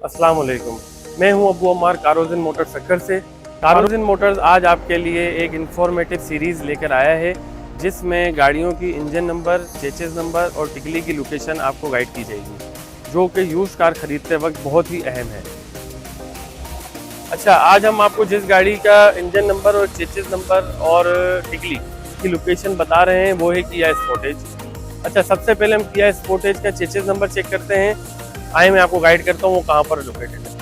अस्सलाम वालेकुम। मैं हूं अबू अम्मार कारोज़न मोटर्स सक्कर से। कारोज़न मोटर्स आज आपके लिए एक इन्फॉर्मेटिव सीरीज़ लेकर आया है जिसमें गाड़ियों की इंजन नंबर, चेसिस नंबर और टिकली की लोकेशन आपको गाइड की जाएगी, जो कि यूज़ कार ख़रीदते वक्त बहुत ही अहम है। अच्छा, आज हम आपको जिस गाड़ी का इंजन नंबर और चेसिस नंबर और टिकली की लोकेशन बता रहे हैं वो है किया स्पोर्टेज। अच्छा, सबसे पहले हम किया स्पोर्टेज का चेसिस नंबर चेक करते हैं। आइए मैं आपको गाइड करता हूँ वो कहाँ पर लोकेटेड है।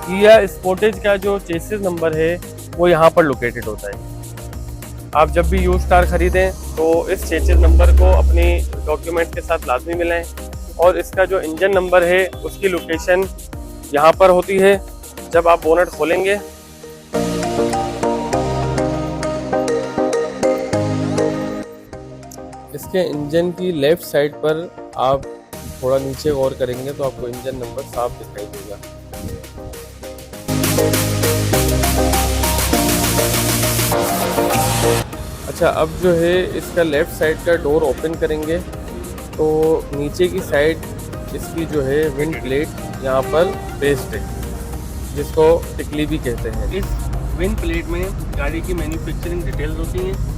किया स्पोर्टेज का जो चेसिस नंबर है वो यहाँ पर लोकेटेड होता है। आप जब भी यूज़ कार ख़रीदें तो इस चेसिस नंबर को अपनी डॉक्यूमेंट के साथ लाजमी मिलाएं, और इसका जो इंजन नंबर है उसकी लोकेशन यहाँ पर होती है। जब आप बोनट खोलेंगे इसके इंजन की लेफ़्ट साइड पर आप थोड़ा नीचे गौर करेंगे तो आपको इंजन नंबर साफ दिखाई देगा। अच्छा, अब जो है इसका लेफ़्ट साइड का डोर ओपन करेंगे तो नीचे की साइड इसकी जो है विंड प्लेट यहाँ पर पेस्ट है, जिसको टिकली भी कहते हैं। इस विंड प्लेट में गाड़ी की मैन्युफैक्चरिंग डिटेल्स होती हैं।